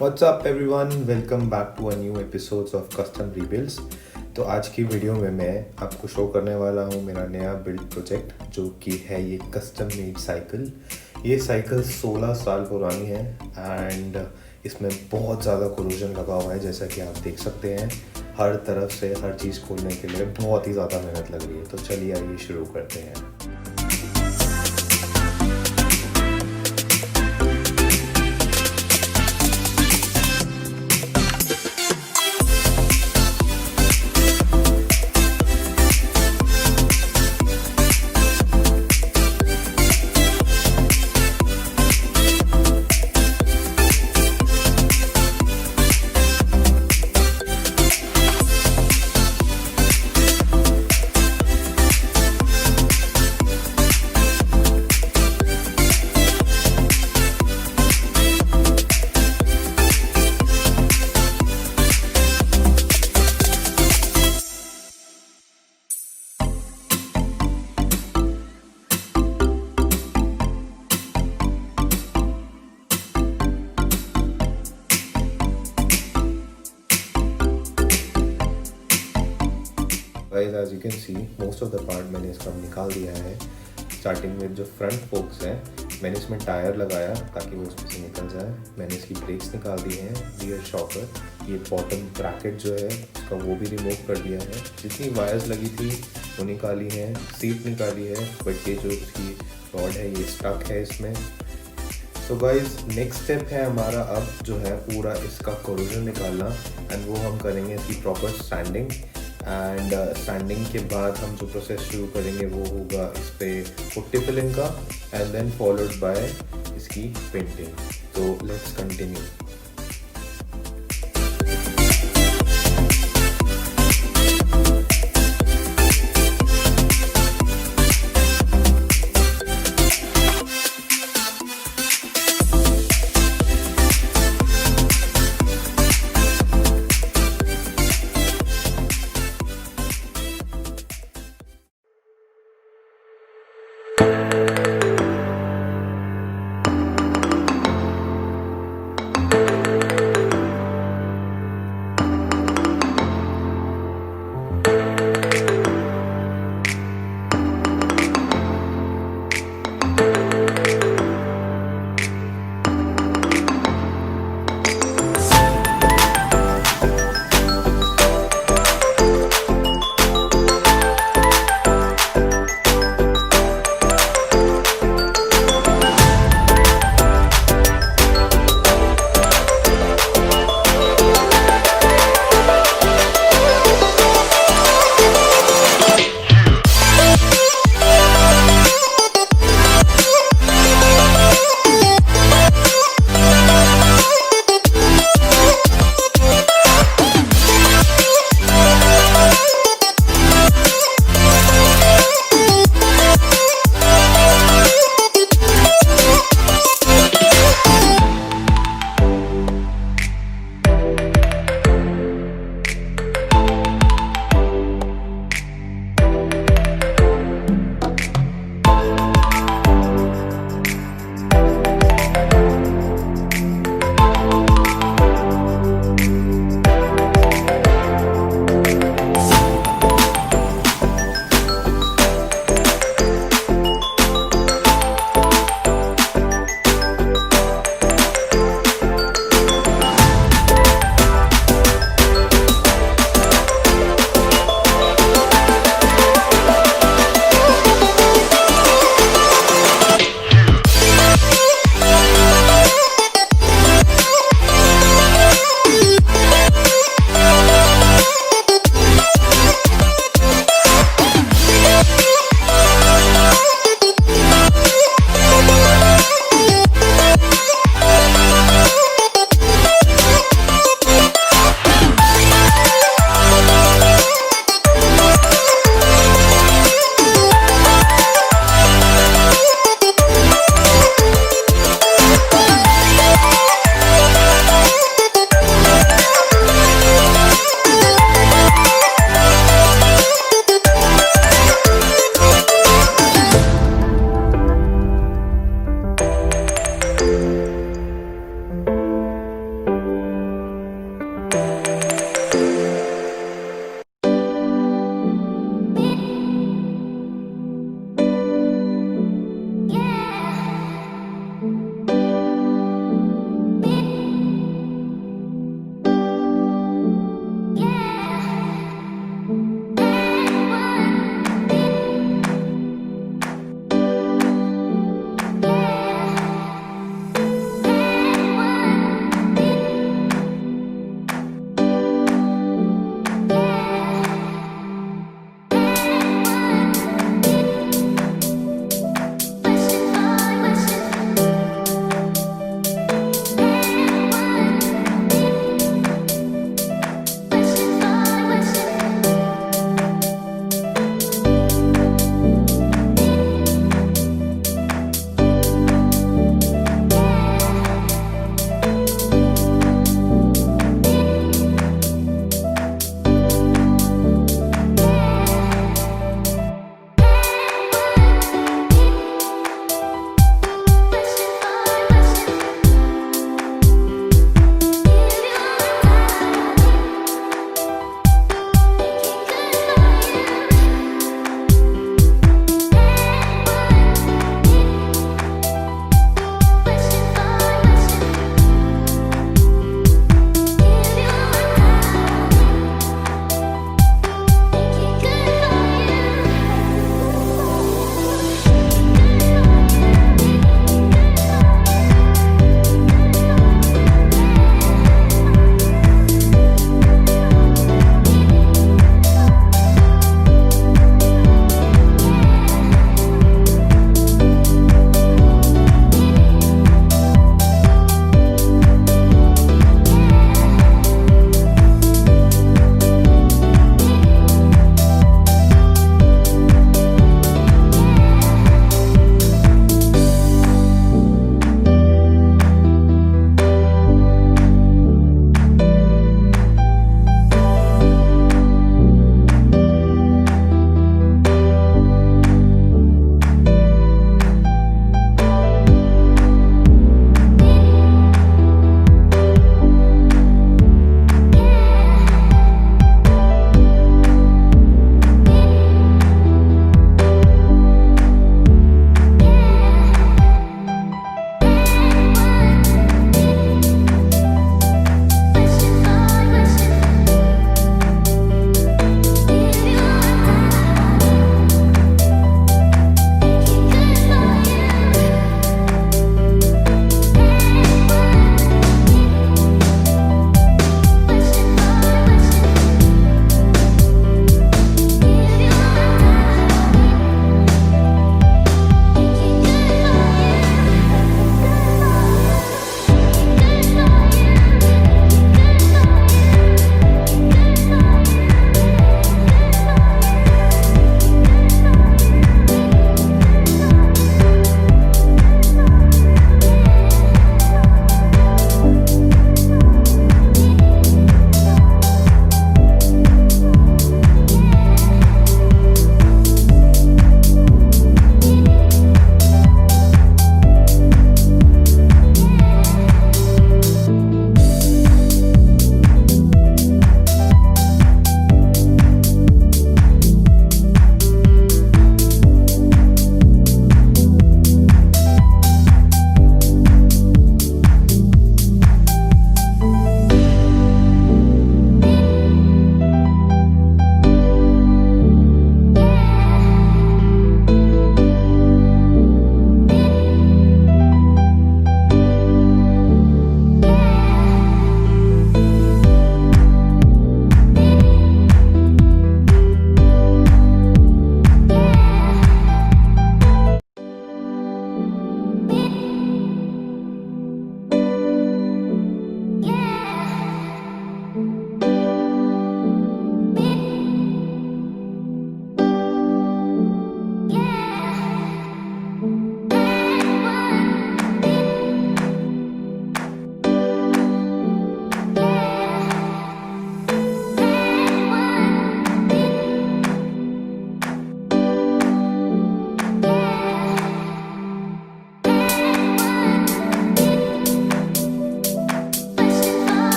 What's up everyone? Welcome back to a new episodes of Custom Rebuilds। तो आज की video में मैं आपको शो करने वाला हूँ मेरा नया बिल्ड प्रोजेक्ट जो कि है ये कस्टम मेड साइकिल। ये साइकिल 16 साल पुरानी है एंड इसमें बहुत ज़्यादा कोरोजन लगा हुआ है, जैसा कि आप देख सकते हैं। हर तरफ से हर चीज़ खोलने के लिए बहुत ही ज़्यादा मेहनत लग रही है। तो चलिए आइए शुरू करते हैं। Guys, as you can see, most of the part मैंने इसका निकाल दिया है। स्टार्टिंग में जो फ्रंट फोक्स है मैंने इसमें टायर लगाया ताकि वो उसमें से निकल जाए। मैंने इसकी ब्रेक्स निकाल दी हैं, रियर शॉकर, ये बॉटम ब्रैकेट जो है उसका वो भी रिमूव कर दिया है। जितनी वायर्स लगी थी वो निकाली हैं, सीट निकाली है, बट ये जो इसकी रॉड है ये स्टक है इसमें। तो गाइज नेक्स्ट स्टेप है हमारा अब जो है पूरा इसका कोरोजन निकालना एंड वो हम करेंगे इसकी प्रॉपर सैंडिंग। एंड सैंडिंग के बाद हम जो प्रोसेस शुरू करेंगे वो होगा इस पर पुट्टी फिलिंग का एंड देन फॉलोड बाय इसकी पेंटिंग। तो लेट्स कंटिन्यू।